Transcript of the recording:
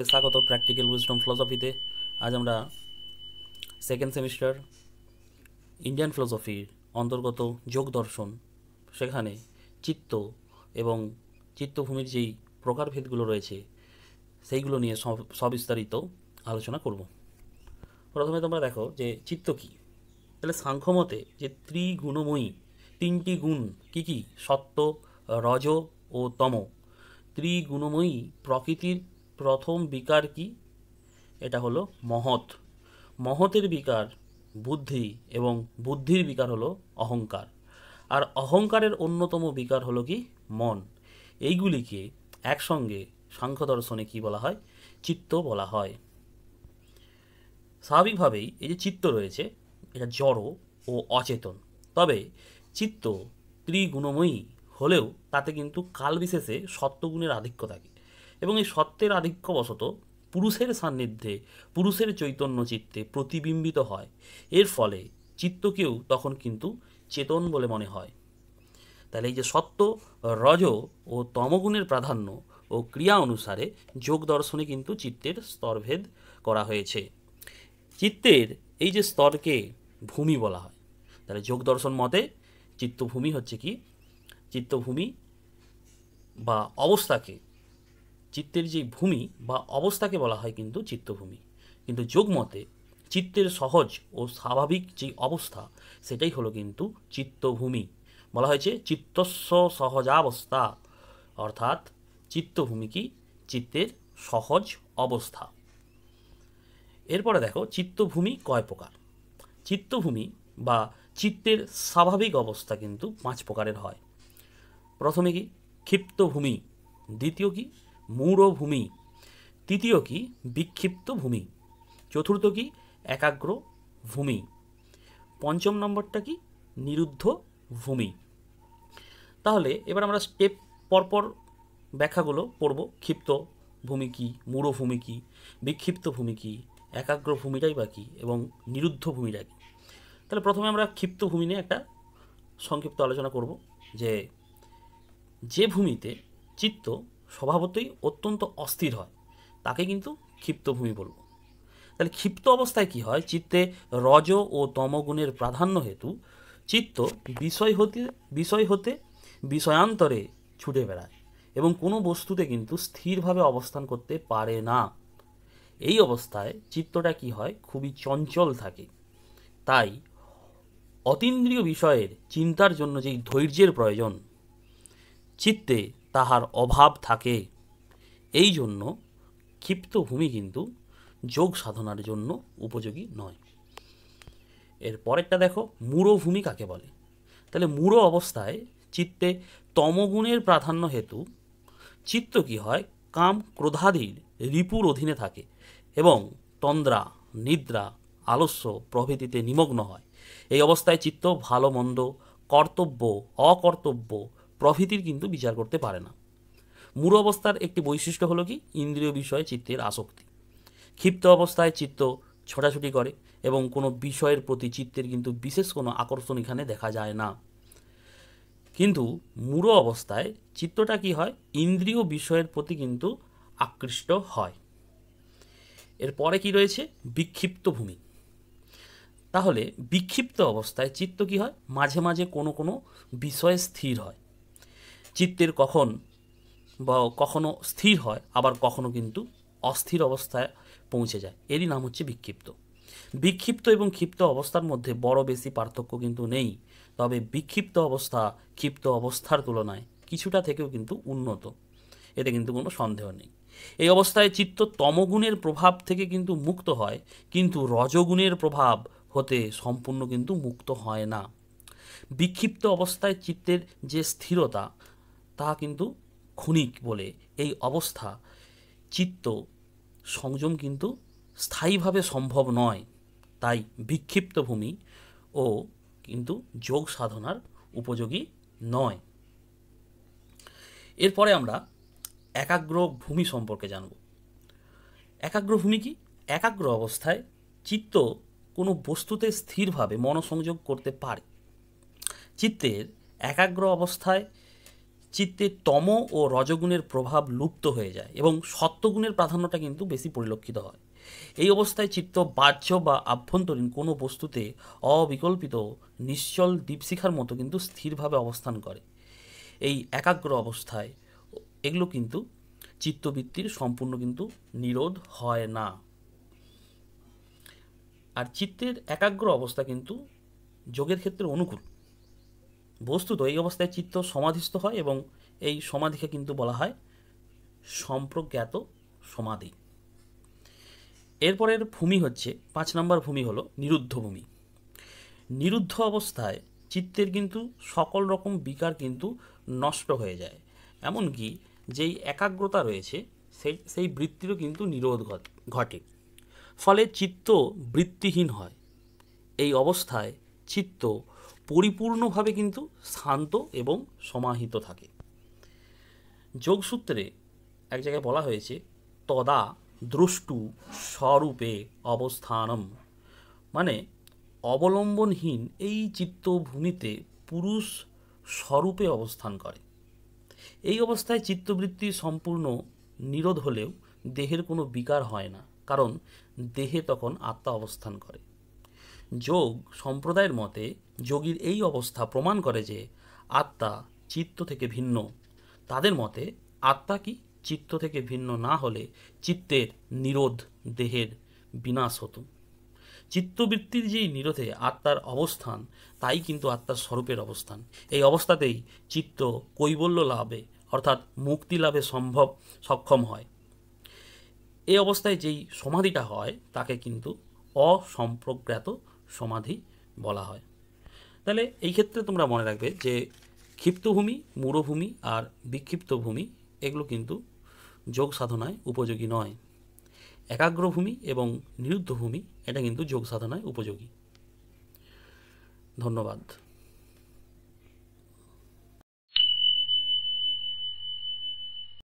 স্বাগত practical wisdom ফিলসফিতে। আজ আমরা সেকেন্ড সেমিস্টার ইন্ডিয়ান ফিলসফির অন্তর্গত যোগ দর্শন, সেখানে চিত্ত এবং চিত্তভূমির যেই প্রকারভেদগুলো রয়েছে সেইগুলো নিয়ে সবিস্তারিত আলোচনা করব। প্রথমে তোমরা দেখো যে চিত্ত কী। তাহলে সাংখ্যমতে যে ত্রিগুণময়ী তিনটি গুণ কি কি, সত্য, রজ ও তম, ত্রিগুণময়ী প্রকৃতির প্রথম বিকার কি? এটা হলো মহৎ। মহতের বিকার বুদ্ধি এবং বুদ্ধির বিকার হলো অহংকার, আর অহংকারের অন্যতম বিকার হলো কি? মন। এইগুলিকে একসঙ্গে সাংখ্য দর্শনে কি বলা হয়? চিত্ত বলা হয়। স্বাভাবিকভাবেই এই যে চিত্ত রয়েছে এটা জড় ও অচেতন, তবে চিত্ত ত্রিগুণময়ী হলেও তাতে কিন্তু কালবিশেষে সত্ত্বগুণের আধিক্য থাকে, এবং এই সত্যের আধিক্যবশত পুরুষের সান্নিধ্যে পুরুষের চৈতন্য চিত্তে প্রতিবিম্বিত হয়। এর ফলে চিত্তকেও তখন কিন্তু চেতন বলে মনে হয়। তাহলে এই যে সত্য, রজ ও তমগুণের প্রাধান্য ও ক্রিয়া অনুসারে যোগ দর্শনে কিন্তু চিত্তের স্তরভেদ করা হয়েছে। চিত্তের এই যে স্তরকে ভূমি বলা হয়। তাহলে যোগ দর্শন মতে চিত্তভূমি হচ্ছে কি? চিত্তভূমি বা অবস্থাকে, চিত্তের যে ভূমি বা অবস্থাকে বলা হয় কিন্তু চিত্তভূমি। কিন্তু যোগ মতে চিত্তের সহজ ও স্বাভাবিক যে অবস্থা সেটাই হলো কিন্তু চিত্তভূমি। বলা হয়েছে চিত্তস্য সহজাবস্থা, অর্থাৎ চিত্তভূমি কি? চিত্তের সহজ অবস্থা। এরপরে দেখো চিত্তভূমি কয় প্রকার। চিত্তভূমি বা চিত্তের স্বাভাবিক অবস্থা কিন্তু 5 প্রকারের হয়। প্রথমে কি? ক্ষিপ্ত ভূমি। দ্বিতীয় কি? মূঢ়ভূমি। তৃতীয় কি? বিক্ষিপ্ত ভূমি। চতুর্থ কি? একাগ্র ভূমি। পঞ্চম নম্বরটা কি? নিরুদ্ধ ভূমি। তাহলে এবার আমরা স্টেপ পরপর ব্যাখ্যাগুলো পড়ব। ক্ষিপ্ত ভূমি কি, মূঢ়ভূমি কি, বিক্ষিপ্ত ভূমি কি, একাগ্র ভূমিটাই বা কী, এবং নিরুদ্ধ ভূমিটা কী। তাহলে প্রথমে আমরা ক্ষিপ্ত ভূমি নিয়ে একটা সংক্ষিপ্ত আলোচনা করব। যে ভূমিতে চিত্ত স্বভাবতই অত্যন্ত অস্থির হয় তাকে কিন্তু ক্ষিপ্ত ভূমি বলব। তাহলে ক্ষিপ্ত অবস্থায় কি হয়? চিত্তে রজ ও তমগুণের প্রাধান্য হেতু চিত্ত বিষয় হতে বিষয়ান্তরে ছুটে বেড়ায় এবং কোনো বস্তুতে কিন্তু স্থিরভাবে অবস্থান করতে পারে না। এই অবস্থায় চিত্তটা কি হয়? খুবই চঞ্চল থাকে। তাই অতীন্দ্রিয় বিষয়ের চিন্তার জন্য যেই ধৈর্যের প্রয়োজন, চিত্তে তাহার অভাব থাকে। এই জন্য ক্ষিপ্ত ভূমি কিন্তু যোগ সাধনার জন্য উপযোগী নয়। এর পরেরটা দেখো, মূঢ়ভূমি কাকে বলে। তাহলে মূঢ় অবস্থায় চিত্তে তমগুণের প্রাধান্য হেতু চিত্ত কি হয়? কাম ক্রোধাদির রিপুর অধীনে থাকে এবং তন্দ্রা, নিদ্রা, আলস্য প্রভৃতিতে নিমগ্ন হয়। এই অবস্থায় চিত্ত ভালো মন্দ, কর্তব্য অকর্তব্য প্রভৃতির কিন্তু বিচার করতে পারে না। মূঢ় অবস্থার একটি বৈশিষ্ট্য হলো কি? ইন্দ্রিয় বিষয়ে চিত্তের আসক্তি। ক্ষিপ্ত অবস্থায় চিত্ত ছোটাছুটি করে এবং কোনো বিষয়ের প্রতি চিত্তের কিন্তু বিশেষ কোনো আকর্ষণ এখানে দেখা যায় না। কিন্তু মূঢ় অবস্থায় চিত্তটা কি হয়? ইন্দ্রিয় বিষয়ের প্রতি কিন্তু আকৃষ্ট হয়। এরপরে কি রয়েছে? বিক্ষিপ্ত ভূমি। তাহলে বিক্ষিপ্ত অবস্থায় চিত্ত কি হয়? মাঝে মাঝে কোনো কোনো বিষয়ে স্থির হয়। চিত্তের কখনো স্থির হয়, আবার কখনো কিন্তু অস্থির অবস্থায় পৌঁছে যায়। এরই নাম হচ্ছে বিক্ষিপ্ত। বিক্ষিপ্ত এবং ক্ষিপ্ত অবস্থার মধ্যে বড় বেশি পার্থক্য কিন্তু নেই, তবে বিক্ষিপ্ত অবস্থা ক্ষিপ্ত অবস্থার তুলনায় কিছুটা থেকেও কিন্তু উন্নত, এতে কিন্তু কোনো সন্দেহ নেই। এই অবস্থায় চিত্ত তমগুণের প্রভাব থেকে কিন্তু মুক্ত হয়, কিন্তু রজগুণের প্রভাব হতে সম্পূর্ণ কিন্তু মুক্ত হয় না। বিক্ষিপ্ত অবস্থায় চিত্তের যে স্থিরতা তা কিন্তু ক্ষণিক বলে এই অবস্থা চিত্ত সংযম কিন্তু স্থায়ীভাবে সম্ভব নয়। তাই বিক্ষিপ্ত ভূমি ও কিন্তু যোগ সাধনার উপযোগী নয়। এরপরে আমরা একাগ্র ভূমি সম্পর্কে জানব। একাগ্র ভূমি কি? একাগ্র অবস্থায় চিত্ত কোনো বস্তুতে স্থিরভাবে মনোসংযোগ করতে পারে। চিত্তের একাগ্র অবস্থায় চিত্তে তম ও রজগুণের প্রভাব লুপ্ত হয়ে যায় এবং সত্ত্বগুণের প্রাধান্যটা কিন্তু বেশি পরিলক্ষিত হয়। এই অবস্থায় চিত্ত বাহ্য বা আভ্যন্তরীণ কোনো বস্তুতে অবিকল্পিত নিশ্চল দীপশিখার মতো কিন্তু স্থিরভাবে অবস্থান করে। এই একাগ্র অবস্থায় এগুলো কিন্তু চিত্তবৃত্তির সম্পূর্ণ কিন্তু নিরোধ হয় না। আর চিত্তের একাগ্র অবস্থা কিন্তু যোগের ক্ষেত্রে অনুকূল। বস্তুত এই অবস্থায় চিত্ত সমাধিস্থ হয় এবং এই সমাধিকে কিন্তু বলা হয় সম্প্রজ্ঞাত সমাধি। এরপরের ভূমি হচ্ছে 5 নম্বর ভূমি হলো নিরুদ্ধ ভূমি। নিরুদ্ধ অবস্থায় চিত্তের কিন্তু সকল রকম বিকার কিন্তু নষ্ট হয়ে যায়, এমনকি যেই একাগ্রতা রয়েছে সেই বৃত্তিরও কিন্তু নিরোধ ঘটে। ফলে চিত্ত বৃত্তিহীন হয়। এই অবস্থায় চিত্ত পরিপূর্ণভাবে কিন্তু শান্ত এবং সমাহিত থাকে। যোগসূত্রে এক জায়গায় বলা হয়েছে তদা দ্রষ্টু স্বরূপে অবস্থানম, মানে অবলম্বনহীন এই চিত্তভূমিতে পুরুষ স্বরূপে অবস্থান করে। এই অবস্থায় চিত্তবৃত্তি সম্পূর্ণ নিরোধ হলেও দেহের কোনো বিকার হয় না, কারণ দেহে তখন আত্মা অবস্থান করে। যোগ সম্প্রদায়ের মতে যোগীর এই অবস্থা প্রমাণ করে যে আত্মা চিত্ত থেকে ভিন্ন। তাদের মতে আত্মা কি চিত্ত থেকে ভিন্ন না হলে চিত্তের নিরোধ দেহের বিনাশ হতো। চিত্তবৃত্তির যেই নিরোধে আত্মার অবস্থান, তাই কিন্তু আত্মার স্বরূপের অবস্থান। এই অবস্থাতেই চিত্ত কৈবল্য লাভে অর্থাৎ মুক্তি লাভে সক্ষম হয়। এই অবস্থায় যেই সমাধিটা হয় তাকে কিন্তু অসম্প্রজ্ঞাত সমাধি বলা হয়। তাহলে এই ক্ষেত্রে তোমরা মনে রাখবে যে ক্ষিপ্তভূমি, মূঢ়ভূমি আর বিক্ষিপ্ত ভূমি এগুলো কিন্তু যোগ সাধনায় উপযোগী নয়। একাগ্রভূমি এবং নিরুদ্ধ ভূমি এটা কিন্তু যোগ সাধনায় উপযোগী। ধন্যবাদ।